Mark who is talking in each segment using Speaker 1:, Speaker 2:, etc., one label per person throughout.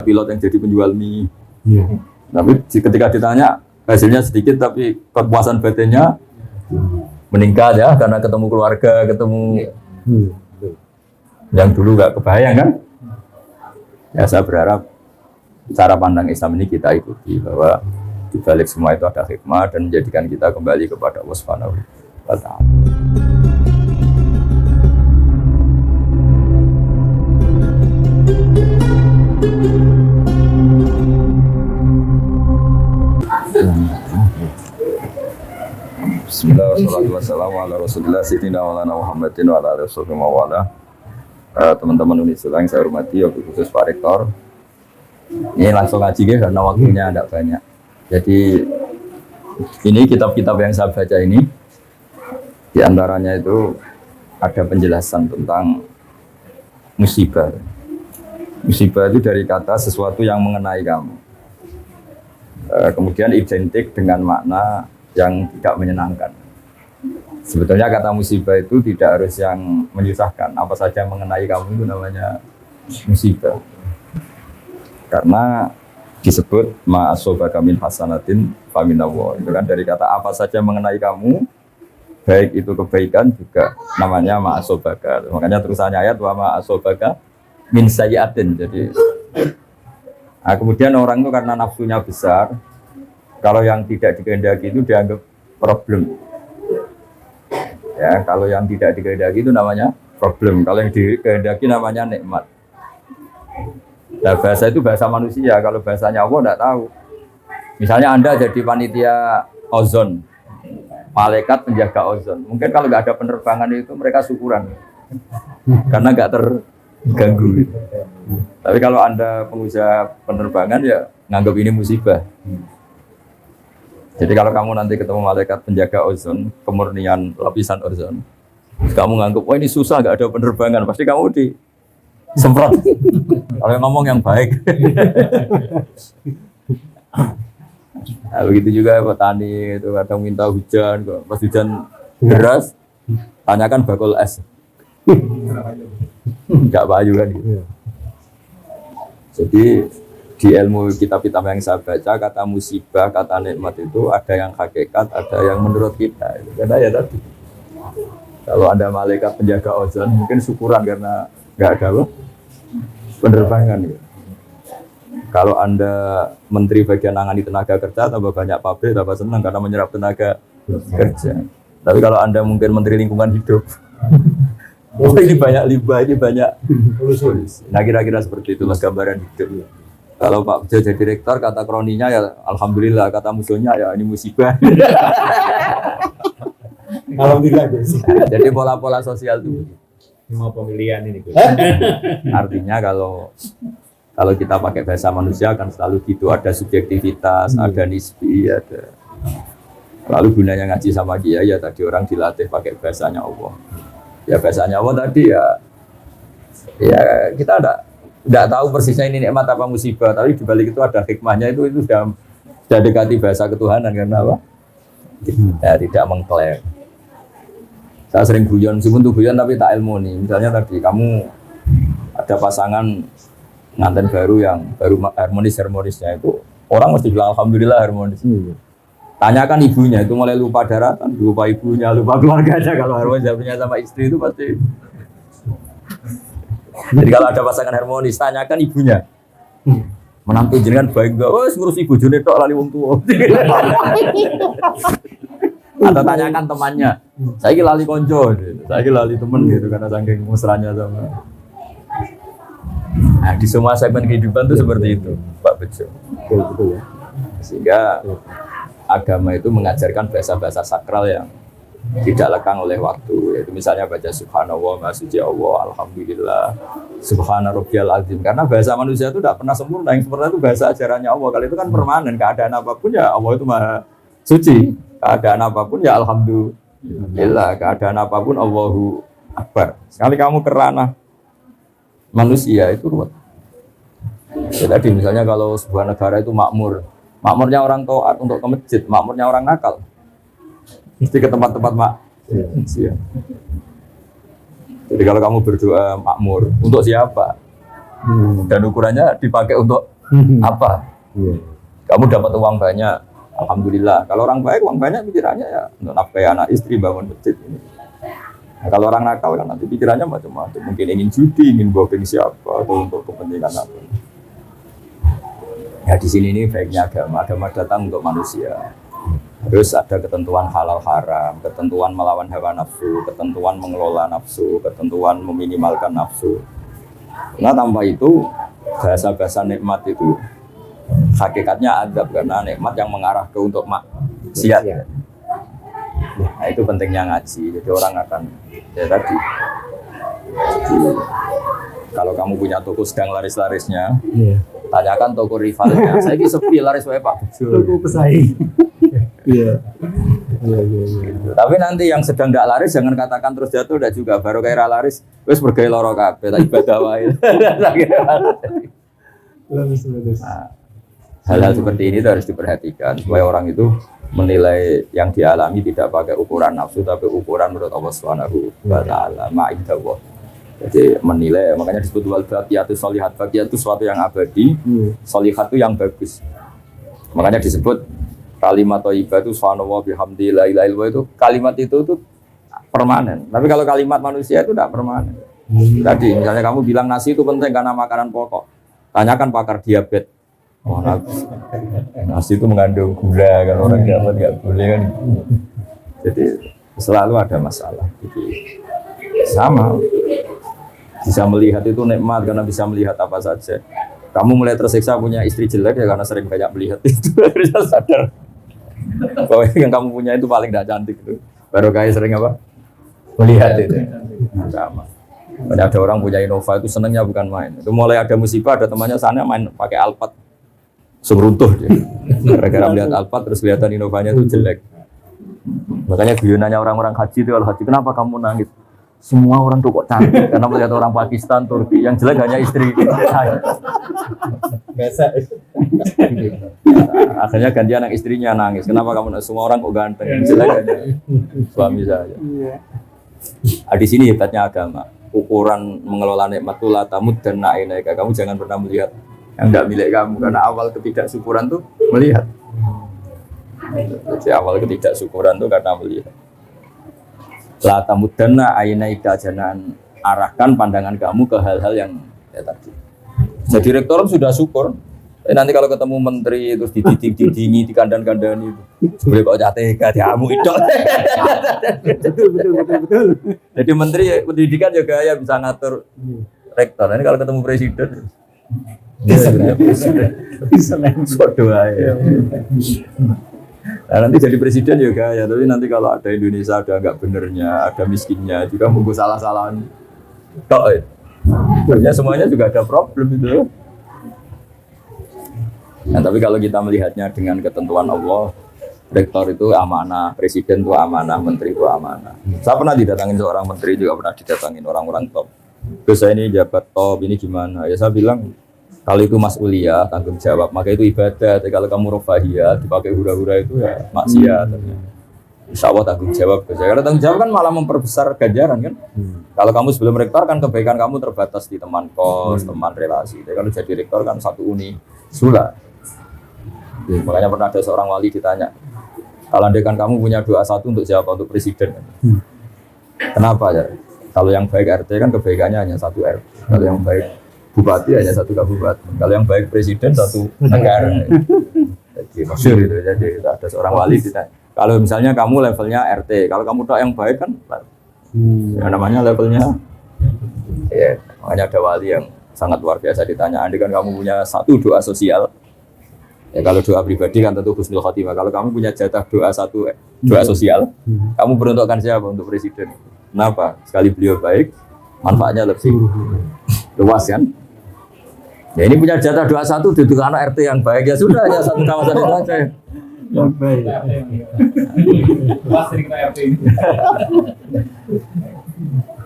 Speaker 1: pilot yang jadi penjual mie. Tapi ketika ditanya hasilnya sedikit tapi kepuasan batinnya meningkat ya karena ketemu keluarga, ketemu yang dulu nggak kebayang kan. Ya saya berharap cara pandang Islam ini kita ikuti bahwa di balik semua itu ada hikmah dan menjadikan kita kembali kepada Allah Subhanahu wa Ta'ala. Bismillahirrahmanirrahim. Teman-teman Unisula yang saya hormati, wakil khusus Pak Rektor. Ini langsung ngaji ya, karena waktunya tidak banyak. Jadi ini kitab-kitab yang saya baca ini, diantaranya itu ada penjelasan tentang musibah. Musibah itu dari kata sesuatu yang mengenai kamu. Kemudian identik dengan makna yang tidak menyenangkan. Sebetulnya kata musibah itu tidak harus yang menyusahkan. Apa saja yang mengenai kamu itu namanya musibah. Karena disebut ma'asobaka min hasanatin faminallah. Itu kan dari kata apa saja yang mengenai kamu, baik itu kebaikan juga namanya ma'asobaka. Makanya terusannya ayat wa ma'asobaka min sayyatin. Jadi nah, kemudian orang itu karena nafsunya besar, kalau yang tidak dikehendaki itu dianggap problem. Ya, kalau yang tidak dikehendaki itu namanya problem. Kalau yang dikehendaki namanya nikmat. Nah, bahasa itu bahasa manusia. Kalau bahasanya Allah tidak tahu. Misalnya Anda jadi panitia ozon, malaikat penjaga ozon. Mungkin kalau nggak ada penerbangan itu mereka syukuran, karena nggak terganggu. Tapi kalau Anda pengusaha penerbangan ya nganggap ini musibah. Jadi kalau kamu nanti ketemu malaikat penjaga ozon, kemurnian lapisan ozon, kamu nganggap, wah ini susah, nggak ada penerbangan, pasti kamu disemprot. Kalau ngomong yang baik. Nah, begitu juga petani itu kadang minta hujan, kok pas hujan deras, tanyakan bakul es. Nggak payu kan gitu. Jadi di ilmu kitab-kitab yang saya baca, kata musibah, kata nikmat itu ada yang hakikat, ada yang menurut kita. Karena ya tadi, kalau ada malaikat penjaga ozon, mungkin syukuran karena nggak ada penerbangan. Gitu. Kalau Anda menteri bagian nangani tenaga kerja, tambah banyak pabrik, tambah senang karena menyerap tenaga kerja. Tapi kalau Anda mungkin menteri lingkungan hidup, ini banyak limbah, ini banyak polusi. Nah kira-kira seperti itu mas gambaran hidup. Kalau Pak Bejo jadi direktur, kata kroninya ya alhamdulillah, kata musuhnya ya ini musibah.
Speaker 2: Alhamdulillah guys.
Speaker 1: Jadi pola-pola sosial itu.
Speaker 2: Semua pemilihan ini.
Speaker 1: Artinya kalau kita pakai bahasa manusia kan selalu gitu, ada subjektivitas, ada nisbi, ada. Lalu gunanya ngaji sama kiai ya tadi orang dilatih pakai bahasanya Allah. Ya bahasanya Allah tadi ya kita tidak tahu persisnya ini nikmat apa musibah, tapi dibalik itu ada hikmahnya, itu sudah dekati bahasa ketuhanan karena apa? Ya, tidak mengklaim. Saya sering guyon, meskipun tuh guyon tapi tak ilmu nih. Misalnya tadi kamu ada pasangan nganten baru yang baru harmonisnya itu, orang mesti bilang alhamdulillah harmonis. Tanyakan ibunya itu mulai lupa daratan, lupa ibunya, lupa keluarganya. Kalau harmonis punya sama istri itu pasti. Jadi kalau ada pasangan harmonis, tanyakan ibunya. Menantu jenengan baik enggak? Oh, ngurus ibu jone tok lali wong tuwa. Atau tanyakan temannya. Saiki lali konco, saiki lali temen gitu karena saking mesranya sama. Nah, di semua segmen kehidupan itu seperti itu, Pak Bejo. Betul ya. Sehingga agama itu mengajarkan bahasa-bahasa sakral yang tidak lekang oleh waktu, yaitu misalnya baca subhanallah, maha suci Allah, alhamdulillah, subhana rabbiyal azim. Karena bahasa manusia itu tidak pernah sempurna, yang sempurna itu bahasa ajarannya Allah. Kalau itu kan permanen, keadaan apapun ya Allah itu maha suci, keadaan apapun ya alhamdulillah, keadaan apapun Allahu akbar. Sekali kamu kerana manusia itu ruwet. Ya, tadi misalnya kalau sebuah negara itu makmurnya orang taat untuk ke masjid, makmurnya orang nakal. Mesti ke tempat-tempat maksiat. Jadi kalau kamu berdoa makmur, untuk siapa? Dan ukurannya dipakai untuk apa? Kamu dapat uang banyak, alhamdulillah. Kalau orang baik uang banyak pikirannya ya untuk nafkahi anak istri, bangun masjid ini. Nah, kalau orang nakal kan nanti pikirannya macam-macam. Mungkin ingin judi, ingin booking siapa, atau untuk kepentingan apa. Ya di sini ini baiknya agama. Agama datang untuk manusia. Terus ada ketentuan halal haram, ketentuan melawan hawa nafsu, ketentuan mengelola nafsu, ketentuan meminimalkan nafsu. Nah tanpa itu bahasa-bahasa nikmat itu hakikatnya adab karena nikmat yang mengarah ke untuk maksiat. Nah itu pentingnya ngaji. Jadi orang akan ya tadi. Jadi, kalau kamu punya toko sedang laris-larisnya, tanyakan toko rivalnya. Saya ini sepi laris wae Pak.
Speaker 2: Toko pesaing. Iya.
Speaker 1: Tapi nanti yang sedang tidak laris jangan katakan terus jatuh udah juga baru kayak laris wes bergaya loro kabeh tak ibadah wae. Nah, hal-hal seperti ini harus diperhatikan supaya orang itu menilai yang dialami tidak pakai ukuran nafsu tapi ukuran menurut Allah Subhanahu wa taala ma'idallah. Jadi menilai makanya disebut wal baqiyatu sholihat. Baqiyat itu sesuatu yang abadi, sholihat itu yang bagus. Makanya disebut kalimat thayyibah itu subhanallah bihamdi la ilaha illallah itu kalimat itu tuh permanen. Tapi kalau kalimat manusia itu tidak permanen. Tadi misalnya kamu bilang nasi itu penting karena makanan pokok. Tanyakan pakar diabetes. Oh, nasi itu mengandung gula kan orang diabetes nggak boleh kan. Jadi selalu ada masalah. Jadi sama bisa melihat itu nikmat karena bisa melihat apa saja. Kamu mulai tersiksa punya istri jelek ya karena sering banyak melihat itu. Harus sadar bahwa yang kamu punya itu paling tidak cantik itu. Baru kayak sering apa? Melihat itu. Sama. Ada orang punya Innova itu senangnya bukan main. Itu mulai ada musibah ada temannya sana main pakai Alphard. Seruntuh dia. Gara-gara melihat Alphard terus kelihatan Innovanya itu jelek. Makanya guyonannya orang-orang haji itu kalau haji kenapa kamu nangis? Semua orang tuh kok cantik karena melihat orang Pakistan, Turki yang jelek hanya istri saya.
Speaker 2: Biasa.
Speaker 1: Akhirnya gantian anak istrinya nangis. Kenapa kamu semua orang kok ganteng? Yang jelek hanya suami saya. Di sini hebatnya agama. Ukuran mengelola nikmat itu la tamud dan na'inaika. Kamu jangan pernah melihat yang tidak milik kamu karena awal ketidaksyukuran tuh melihat. Jadi awal ketidaksyukuran tuh karena melihat. La tamudanna ainaika jangan arahkan pandangan kamu ke hal-hal yang ya tadi. Jadi rektor sudah syukur. Nanti kalau ketemu menteri terus dididing-didingi di kandang-kandang itu. Boleh kok jateka diamu itu. Betul. Jadi menteri pendidikan juga ya bisa ngatur rektor. Ini kalau ketemu presiden bisa doa ya. Nah, nanti jadi presiden juga ya, tapi nanti kalau ada Indonesia ada nggak benernya, ada miskinnya juga mungkin salah-salahan. Semuanya juga ada problem itu. Nah, tapi kalau kita melihatnya dengan ketentuan Allah, rektor itu amanah, presiden itu amanah, menteri itu amanah. Saya pernah didatangin seorang menteri juga pernah didatangin orang-orang top. Terus saya ini jabat top ini gimana? Ya saya bilang kalau itu mas'uliyah, tanggung jawab, maka itu ibadah. Tapi kalau kamu rofahiyah, dipakai hura-hura itu ya maksiat. Insya Allah tanggung jawab. Karena tanggung jawab kan malah memperbesar ganjaran kan. Kalau kamu sebelum rektor kan kebaikan kamu terbatas di teman kos, teman relasi. Tapi kalau jadi rektor kan satu uni sula. Makanya pernah ada seorang wali ditanya, kalau andekan kamu punya doa satu untuk siapa? Untuk presiden. Kenapa ya? Kalau yang baik RT kan kebaikannya hanya satu RT. Kalau yang baik bupati hanya satu kabupaten. Kalau yang baik presiden satu negara. Jadi masyhur itu. Jadi ada seorang wali ditanya, kalau misalnya kamu levelnya RT, kalau kamu doa yang baik kan, yang namanya levelnya. Ya, makanya ada wali yang sangat luar biasa ditanya, andekan kamu punya satu doa sosial. Ya kalau doa pribadi kan tentu husnul khotimah. Kalau kamu punya jatah doa satu doa sosial, kamu beruntukkan siapa untuk presiden? Kenapa? Sekali beliau baik, manfaatnya lebih luas kan? Ya ini punya jatah doa satu, duduk anak RT yang baik ya sudah hanya satu kawasan itu aja. Yang baik.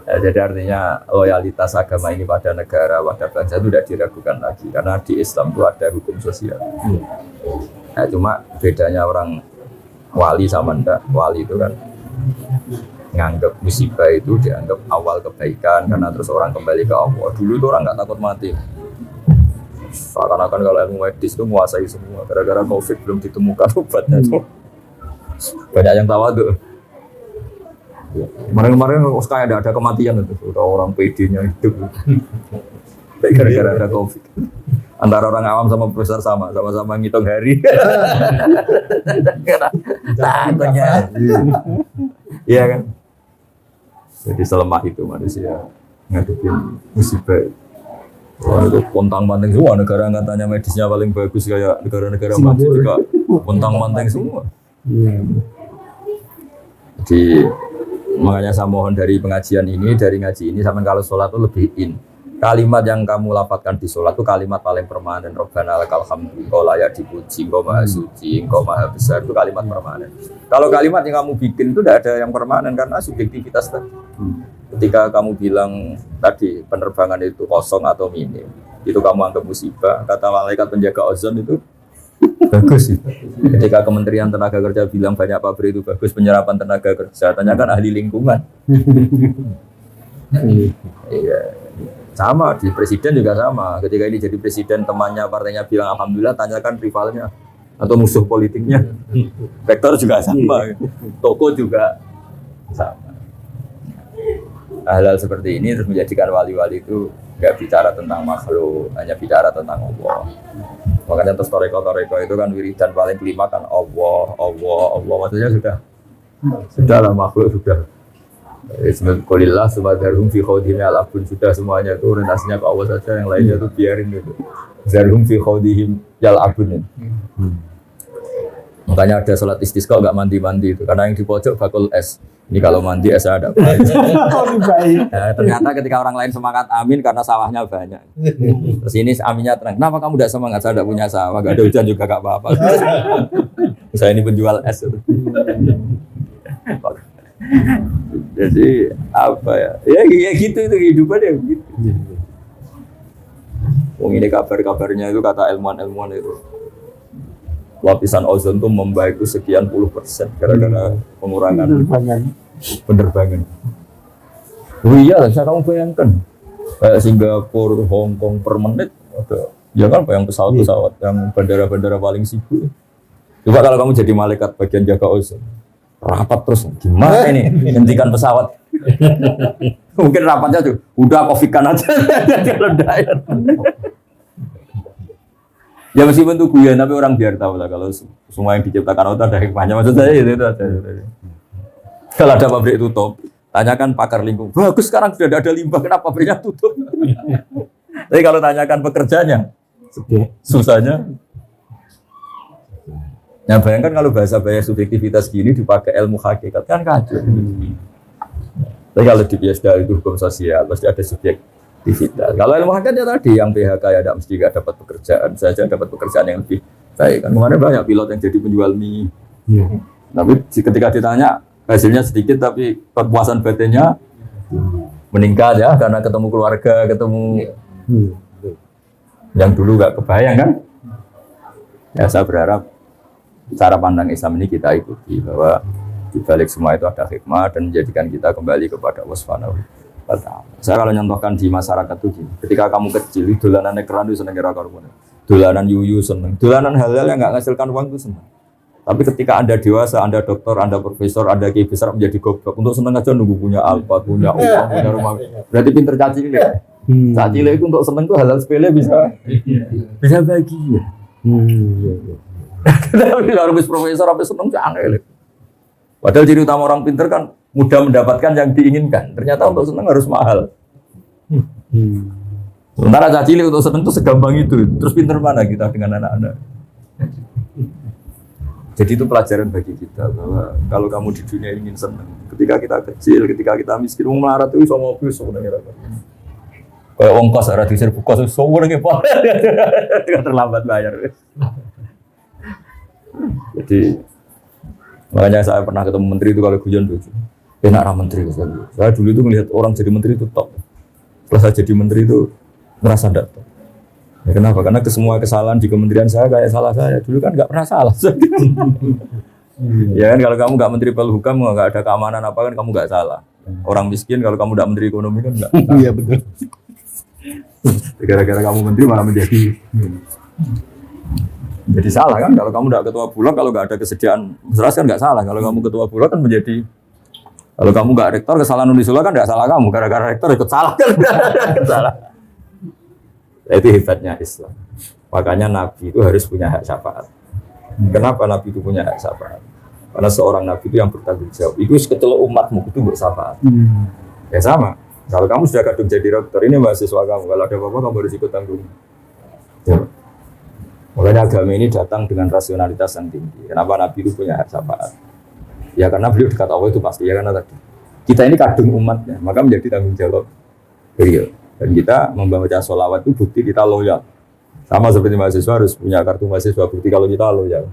Speaker 1: Ya, jadi artinya loyalitas agama ini pada negara, pada bangsa itu tidak diragukan lagi karena di Islam itu ada hukum sosial. Nah, cuma bedanya orang wali sama ndak wali itu kan nganggap musibah itu dianggap awal kebaikan karena terus orang kembali ke Allah. Dulu itu orang nggak takut mati. Seakan-akan kalau ilmu medis itu menguasai semua. Gara-gara COVID belum ditemukan obatnya tuh. Banyak yang tawadhu. Kemarin-kemarin kayak ada kematian itu, udah orang PD-nya hidup. Gara-gara ada COVID. Antara orang awam sama profesor sama-sama ngitung hari. Tanya. Iya kan? Jadi selemah itu manusia ngadepin musibah. Wah, itu pontang-panting semua negara katanya medisnya paling bagus kayak negara-negara maju juga pontang-panting semua. Jadi makanya saya mohon dari pengajian ini, dari ngaji ini, sampai kalau sholat itu lebih kalimat yang kamu lafadzkan di sholat itu kalimat paling permanen. Rabbana lakal hamdu, engkau layak dipuji, engkau maha suci, engkau maha besar, itu kalimat permanen. Kalau kalimat yang kamu bikin itu tidak ada yang permanen karena subjektivitas tadi. Ketika kamu bilang tadi penerbangan itu kosong atau minim, itu kamu anggap musibah. Kata malaikat penjaga ozon itu bagus. Ketika Kementerian Tenaga Kerja bilang banyak pabrik itu bagus penyerapan tenaga kerja, tanyakan ahli lingkungan. Iya. Sama di presiden juga sama. Ketika ini jadi presiden, temannya partainya bilang alhamdulillah, tanyakan rivalnya atau musuh politiknya. Rektor juga sama, toko juga sama. Hal-hal seperti ini terus menjadikan wali-wali itu nggak bicara tentang makhluk, hanya bicara tentang Allah. Makanya terus toreko itu kan wiridan paling kelima kan Allah. Maksudnya sudahlah makhluk sudah. Bismillahirrahmanirrahim. Sumadharhum fi khawdihim yal'abun, sudah semuanya itu orientasinya ke Allah saja, yang lainnya itu biarin gitu. Zarhum fi khawdihim yal'abun. Makanya ada sholat istisqa nggak mandi-mandi itu, karena yang di pojok bakul es. Ini kalau mandi es ada baik. Nah, ternyata ketika orang lain semangat amin karena sawahnya banyak. Terus ini aminnya tenang. Kenapa kamu tidak semangat? Saya tidak punya sawah, nggak ada hujan juga nggak apa-apa. Saya ini penjual es. Jadi apa ya? Ya gitu itu kehidupan ya gitu. Wong ini kabarnya itu kata ilmuwan itu. Lapisan ozon itu membaik sekian puluh % gara-gara pengurangan penerbangan. Oh iya, saya kamu bayangkan kayak Singapura, Hong Kong per menit ada. Ya kan yang pesawat-pesawat yang bandara-bandara paling sibuk. Coba kalau kamu jadi malaikat bagian jaga ozon, rapat terus gimana ini hentikan pesawat? Mungkin rapatnya tuh udah covikan aja kalau daya. Ya meskipun itu guyon, tapi orang biar tahu lah kalau semua yang diciptakan Allah ada hikmahnya. Maksud saya itu ada. Kalau ada pabrik tutup, tanyakan pakar lingkungan. Bagus sekarang sudah ada limbah, kenapa pabriknya tutup? Tapi kalau tanyakan pekerjanya, susahnya. Nah bayangkan kalau bahasa subjektivitas gini dipakai ilmu hakikat kan kacau. Tapi kalau di biasa itu hukum sosial pasti ada subjektivitas. Kalau ilmu hakikat ya tadi yang PHK ya tidak mesti gak dapat pekerjaan, saja dapat pekerjaan yang lebih baik. Kan kemarin banyak pilot yang jadi penjual mie. Tapi ketika ditanya hasilnya sedikit tapi kepuasan batinnya meningkat ya karena ketemu keluarga, ketemu yang dulu gak kebayang kan. Ya saya berharap cara pandang Islam ini kita ikuti bahwa di balik semua itu ada hikmah dan menjadikan kita kembali kepada Allah Subhanahu wa Ta'ala. Saya kalau nyontohkan di masyarakat itu gini, ketika kamu kecil, dolanan ekran itu seneng kira-kira, dolanan yuyu seneng, dolanan hal-hal yang nggak menghasilkan uang itu seneng. Tapi ketika Anda dewasa, Anda dokter, Anda profesor, Anda kiai besar menjadi goblok. Untuk seneng aja nunggu punya Alphard, punya uang, punya rumah. Berarti pinter caci ini. Caci itu untuk seneng tuh hal-hal sepele bisa bahagia. Tapi harus profesor, habis seneng jangan. Padahal ciri utama orang pinter kan mudah mendapatkan yang diinginkan. Ternyata untuk senang harus mahal. Sementara caci untuk senang itu segampang itu. Terus pinter mana kita dengan anak-anak? Jadi itu pelajaran bagi kita bahwa kalau kamu di dunia ingin senang, ketika kita kecil, ketika kita miskin, mau melarat itu sama mobil sebenarnya. Kayak ongkos ada di serbu kos sebenarnya apa? Terlambat bayar. Jadi makanya saya pernah ketemu menteri itu kalau guyon lucu. Enak orang menteri. Saya dulu itu melihat orang jadi menteri itu top. Setelah saya jadi menteri itu merasa tidak top. Ya, kenapa? Karena semua kesalahan di kementerian saya kayak salah saya. Dulu kan nggak pernah salah. Ya kan kalau kamu nggak menteri Polhukam, nggak ada keamanan apa kan kamu nggak salah. Orang miskin kalau kamu nggak menteri ekonomi kan nggak. Iya betul. Gara-gara kamu menteri malah menjadi salah kan? Kalau kamu tidak ketua bulog, kalau nggak ada kesediaan jelas kan nggak salah. Kalau kamu ketua bulog kan menjadi, kalau kamu nggak rektor kesalahan Unisula kan nggak salah kamu. Gara-gara rektor ikut salah kan? Salah. Itu hebatnya Islam. Makanya Nabi itu harus punya hak syafaat. Kenapa Nabi itu punya hak syafaat? Karena seorang Nabi itu yang bertanggung jawab. Itu kecelok umatmu itu bersyafaat. Ya sama. Kalau kamu sudah kadung jadi rektor, ini mahasiswa kamu. Kalau ada apa-apa kamu harus ikut tanggung. Ya. Makanya agama ini datang dengan rasionalitas yang tinggi. Kenapa Nabi itu punya hak syafaat? Ya karena beliau dekat Allah itu pasti. Ya karena tadi kita ini kadung umatnya, maka menjadi tanggung jawab beliau. Dan kita membaca sholawat itu bukti kita loyal. Sama seperti mahasiswa harus punya kartu mahasiswa bukti kalau kita loyal.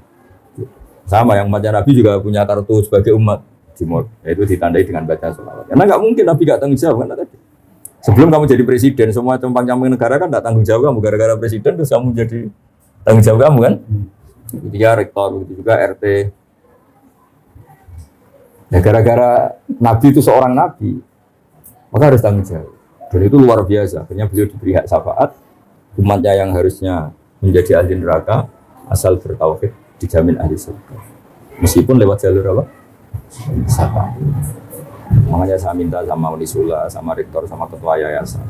Speaker 1: Sama yang umatnya Nabi juga punya kartu sebagai umat. Yaitu ditandai dengan baca sholawat. Karena nggak mungkin Nabi nggak tanggung jawab kan tadi. Sebelum kamu jadi presiden, semua campang-camping negara kan nggak tanggung jawab kamu. Gara-gara presiden terus kamu jadi tanggung jawab kamu kan. Begitu ya rektor, begitu juga RT. Ya gara-gara Nabi itu seorang Nabi, maka harus tanggung jawab. Dan itu luar biasa. Akhirnya beliau diberi hak syafaat. Umatnya yang harusnya menjadi ahli neraka, asal bertauhid dijamin ahli surga. Meskipun lewat jalur apa? Syafaat. Makanya saya minta sama Unisula, sama rektor, sama ketua yayasan,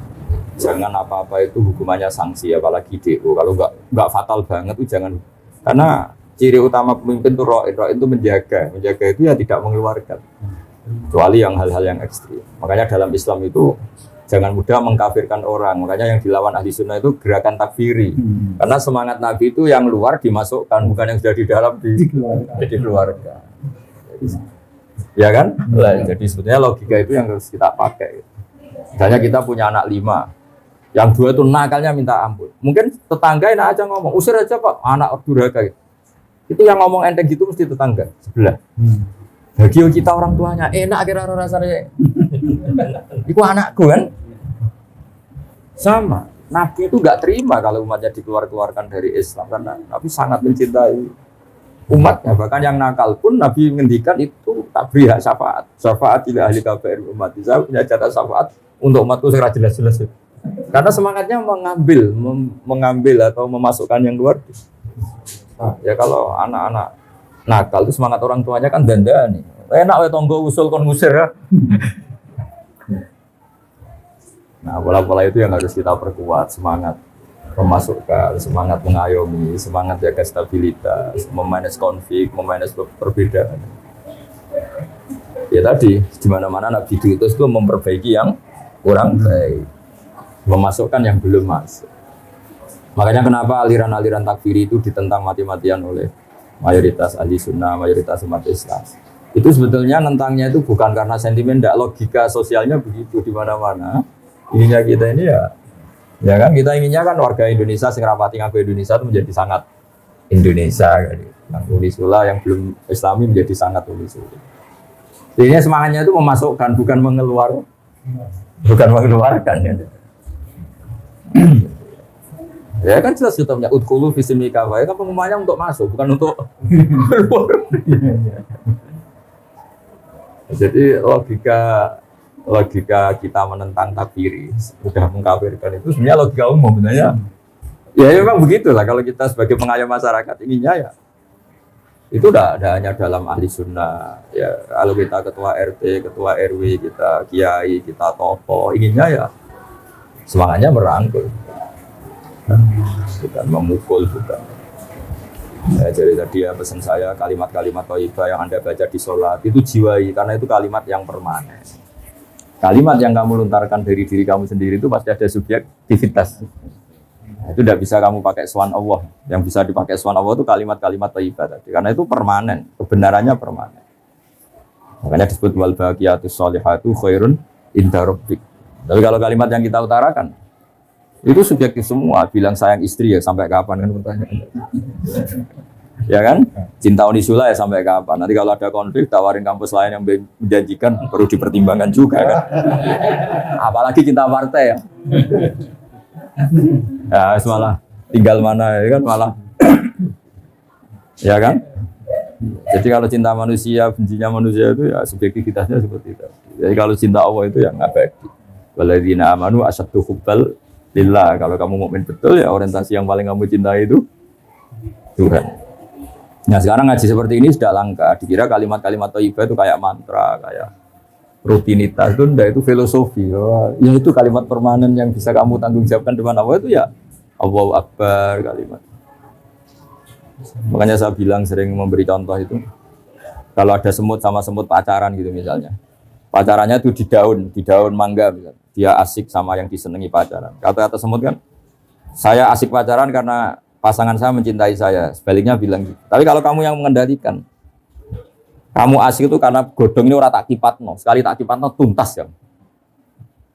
Speaker 1: jangan apa-apa itu hukumannya sanksi, apalagi DO. Kalau nggak fatal banget itu jangan. Karena ciri utama pemimpin itu ro'in itu menjaga itu ya tidak mengeluarkan. Kecuali yang hal-hal yang ekstrim. Makanya dalam Islam itu jangan mudah mengkafirkan orang. Makanya yang dilawan ahli sunnah itu gerakan takfiri. Karena semangat Nabi itu yang luar dimasukkan, bukan yang sudah di dalam dikeluarkan. Ya kan? Jadi sebetulnya logika itu yang harus kita pakai. Misalnya kita punya anak 5, yang 2 itu nakalnya minta ampun. Mungkin tetangga enak aja ngomong, usir aja Pak, anak durhaka. Itu yang ngomong enteng gitu mesti tetangga sebelah. Bagi kita orang tuanya enak kira-kira rasanya. Itu anakku kan? Sama. Nabi itu nggak terima kalau umatnya dikeluarkan dari Islam karena Nabi sangat mencintai umatnya. Bahkan yang nakal pun Nabi menghentikan itu tak beri hak syafaat. Syafaat ila ahli KPR umat. Saya punya jatah syafaat untuk umatku secara jelas-jelas. Karena semangatnya mengambil atau memasukkan yang luar. Nah, ya kalau anak-anak nakal itu semangat orang tuanya kan dandani. Enak wae tonggo usul kon ngusir ya. Nah, pola-pola itu yang harus kita perkuat, semangat memasukkan, semangat mengayomi, semangat jaga stabilitas, memanage konflik, memanage perbedaan. Ya tadi, di mana-mana Nabi diutus itu memperbaiki yang kurang baik, memasukkan yang belum masuk. Makanya kenapa aliran-aliran takfiri itu ditentang mati-matian oleh mayoritas ahli sunnah, mayoritas umat Islam. Itu sebetulnya nentangnya itu bukan karena sentimen, tidak, logika sosialnya begitu di mana-mana. Ininya kita ini ya kan kita inginnya kan warga Indonesia sing rapati ngaku Indonesia itu menjadi sangat Indonesia kan. Unisula yang belum Islami menjadi sangat Unisula. Jadi semangatnya itu memasukkan bukan mengeluarkan ya. Ya kan jelas kita punya udkhulu fi silmi kafah, kan pengumumannya untuk masuk bukan untuk keluar. Jadi logika kita menentang takfiri sudah mengkafirkan itu sebenarnya logika umum sebenarnya. Ya memang begitulah kalau kita sebagai pengayom masyarakat inginnya ya itu udah hanya dalam ahli sunnah ya. Kalau kita ketua RT, ketua RW, kita kiai, kita tokoh inginnya ya semangatnya merangkul, bukan memukul, bukan. Ya, jadi tadi ya pesan saya kalimat-kalimat thayyibah yang Anda baca di sholat itu jiwai karena itu kalimat yang permanen. Kalimat yang kamu lontarkan dari diri kamu sendiri itu pasti ada subjektivitas. Nah, itu tidak bisa kamu pakai swan Allah. Yang bisa dipakai swan Allah itu kalimat-kalimat thayyibah tadi. Karena itu permanen, kebenarannya permanen. Makanya disebut wal baqiyatus sholihatu khairun inda rabbik. Tapi kalau kalimat yang kita utarakan itu subjektif semua. Bilang sayang istri ya sampai kapan kan pertanyaannya. Ya kan? Cinta Unisula ya sampai kapan? Nanti kalau ada konflik tawarin kampus lain yang menjanjikan perlu dipertimbangkan juga kan. Apalagi cinta partai ya. Ya malah tinggal mana ya kan malah. Ya kan? Jadi kalau cinta manusia, bencinya manusia itu ya subjektivitasnya seperti itu. Jadi kalau cinta Allah itu yang abadi. Walladzina amanu asyaddu hubbal lillah. Kalau kamu mukmin betul ya orientasi yang paling kamu cintai itu Tuhan. Nah sekarang ngaji seperti ini sudah langka. Dikira kalimat-kalimat thayyibah itu kayak mantra, kayak rutinitas itu enggak, itu filosofi. Ya itu kalimat permanen yang bisa kamu tanggung jawabkan depan Allah itu ya Allahu Akbar kalimat. Makanya saya bilang sering memberi contoh itu. Kalau ada semut sama semut pacaran gitu misalnya. Pacarannya itu di daun mangga misalnya. Dia asik sama yang disenangi pacaran. Kata-kata semut kan, saya asik pacaran karena pasangan saya mencintai saya. Sebaliknya bilang gitu. Tapi kalau kamu yang mengendalikan, kamu asik itu karena godong ini ora tak kipatno. Sekali tak kipatno tuntas ya.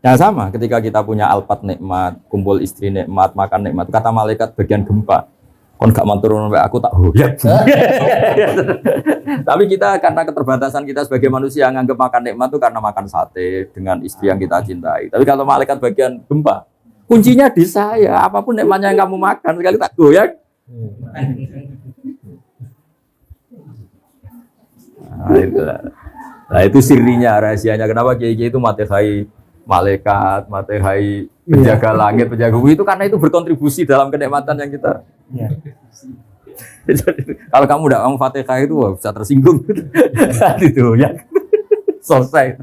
Speaker 1: Yang sama ketika kita punya alpat nikmat, kumpul istri nikmat, makan nikmat. Kata malaikat bagian gempa. Kon gak mantur aku tak hoyak. Tapi kita karena keterbatasan kita sebagai manusia nganggap makan nikmat itu karena makan sate dengan istri yang kita cintai. Tapi kalau malaikat bagian gempa, kuncinya di saya. Apapun nikmatnya yang kamu makan sekali tak goyak. Nah, itu sirinya, rahasianya kenapa kiai-kiai itu matehai malaikat, matehai penjaga langit, penjaga bumi itu karena itu berkontribusi dalam kenikmatan yang kita. Ya. Jadi, kalau kamu udah ngomong Fatihah itu wah, bisa tersinggung. Itu ya. Selesai.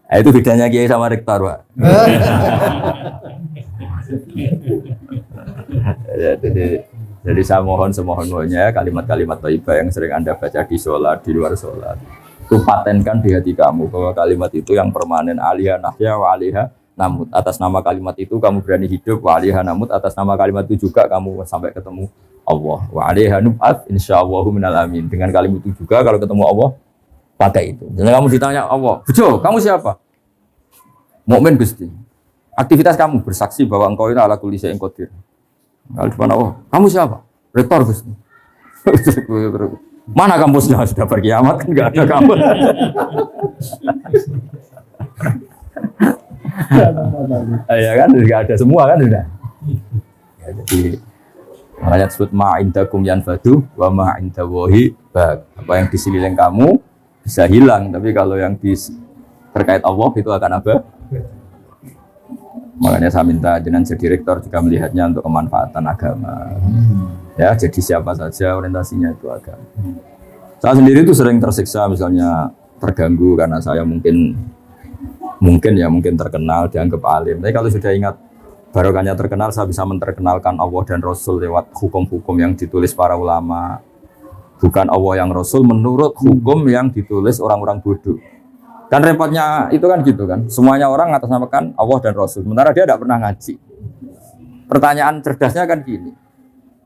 Speaker 1: Nah, itu bedanya kiai sama rektor, Pak. Jadi saya mohon semohon-mohonnya kalimat-kalimat thayyibah yang sering Anda baca di sholat, di luar sholat. Itu patenkan di hati kamu bahwa kalimat itu yang permanen, alihah nahya wa alihah namut. Atas nama kalimat itu kamu berani hidup, wa alihah namut. Atas nama kalimat itu juga kamu sampai ketemu Allah. Wa alihah nub'at insyaallahu minal amin. Dengan kalimat itu juga kalau ketemu Allah pakai itu. Jadi kamu ditanya Allah, "Bejo, kamu siapa?" Mukmin Gusti. Aktivitas kamu bersaksi bahwa engkau ini ala kulli syai'in qadir. Kalau depan Allah, "Kamu siapa?" Rektor Gusti. Mana kampusnya? Sudah berkiamat kan enggak ada kampus. Ya kan enggak ada semua kan sudah. Ya, jadi makanya disebut ma'indakum yanfadu wa ma'indallahi baq. Apa yang di sekeliling kamu bisa hilang, tapi kalau yang terkait Allah itu akan apa? Makanya saya minta jenengan jadi rektor juga melihatnya untuk kemanfaatan agama. Ya, jadi siapa saja orientasinya itu agama. Saya sendiri itu sering tersiksa misalnya terganggu karena saya mungkin terkenal dianggap alim. Tapi kalau sudah ingat barokahnya terkenal, saya bisa menterkenalkan Allah dan Rasul lewat hukum-hukum yang ditulis para ulama. Bukan Allah yang Rasul menurut hukum yang ditulis orang-orang bodoh. Kan repotnya itu kan gitu kan. Semuanya orang ngatasnamakan Allah dan Rasul. Sementara dia tidak pernah ngaji. Pertanyaan cerdasnya kan gini.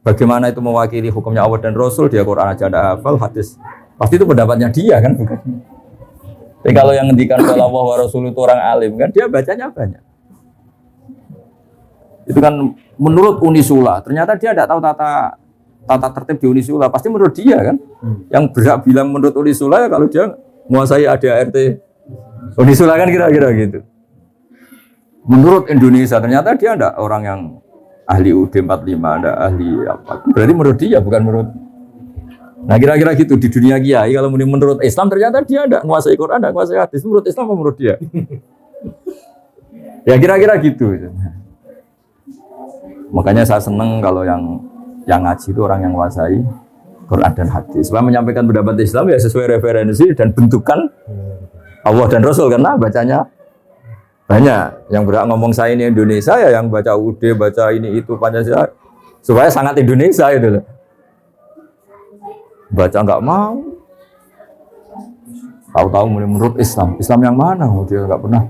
Speaker 1: Bagaimana itu mewakili hukumnya Allah dan Rasul? Dia Quran aja tidak hafal, hadis. Pasti itu pendapatnya dia kan bukan. Tapi kalau yang ngendikan kalau Allah wa Rasul itu orang alim kan dia bacanya banyak. Itu kan menurut Unisula. Ternyata dia tidak tahu tata tertib di Unisula. Pasti menurut dia kan. Yang berhak bilang menurut Unisula ya kalau dia menguasai ADART Unisula kan kira-kira gitu. Menurut Indonesia ternyata dia ada orang yang ahli UD 45, ada ahli apa. Berarti menurut dia bukan menurut. Nah kira-kira gitu di dunia kiai kalau menurut Islam ternyata dia ada menguasai Quran, ada menguasai hadis. Menurut Islam apa menurut dia? Ya kira-kira gitu. Makanya saya seneng kalau yang ngaji itu orang yang menguasai Quran dan hadis. Supaya menyampaikan pendapat Islam ya sesuai referensi dan bentukan Allah dan Rasul karena bacanya banyak. Yang berhak ngomong saya ini Indonesia ya yang baca UD, baca ini itu Pancasila supaya sangat Indonesia itu loh. Baca enggak mau. Tahu-tahu menurut Islam yang mana? Dia enggak pernah.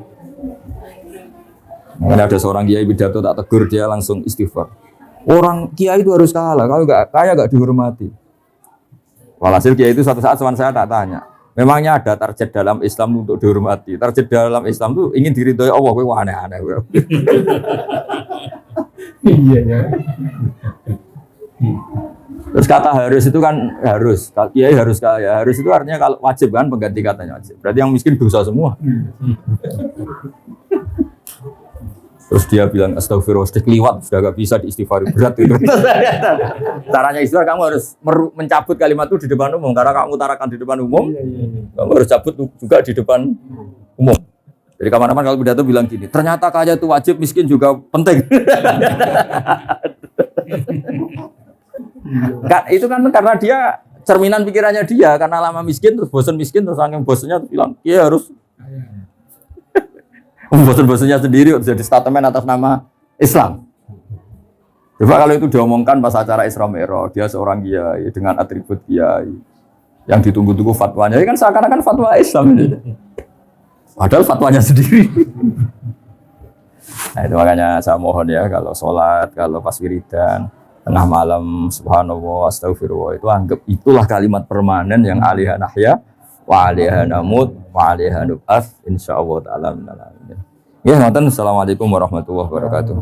Speaker 1: Makanya ada seorang kiai pidato tak tegur dia langsung istighfar. Orang kiai itu harus kalah, kalau enggak kaya enggak dihormati. Walhasil kiai itu suatu saat saya tak tanya, memangnya ada target dalam Islam untuk dihormati? Target dalam Islam itu ingin diridhoi Allah, kowe aneh-aneh. Iya ya. Terus kata harus itu kan harus, kiai harus kaya. Harus itu artinya kalau wajib kan pengganti katanya wajib. Berarti yang miskin dosa semua. Terus dia bilang astagfirullah, keliwat sudah gak bisa diistighfar berat itu. Caranya istighfar kamu harus mencabut kalimat itu di depan umum. Karena kamu utarakan di depan umum, kamu harus cabut juga di depan umum. Jadi kapan-kapan kalau pidato bilang gini, ternyata kaya itu wajib, miskin juga penting. Kan itu kan karena dia cerminan pikirannya dia, karena lama miskin terus bosan miskin terus saking bosannya terus bilang, "Iya harus bosan-bosannya sendiri jadi statement atas nama Islam." Coba kalau itu diomongkan pas acara Isra Mi'raj, dia seorang kiai dengan atribut kiai yang ditunggu-tunggu fatwanya, ya kan seakan-akan fatwa Islam ini. Padahal fatwanya sendiri. Nah itu makanya saya mohon ya kalau sholat, kalau pas wiridan, tengah malam, subhanallah, astagfirullah, itu anggap itulah kalimat permanen yang alaiha nahya, wa alaiha namut, wa alaiha nub'ats, insyaallah ta'ala minal alamin. Ya, ngoten. Assalamualaikum warahmatullahi wabarakatuh.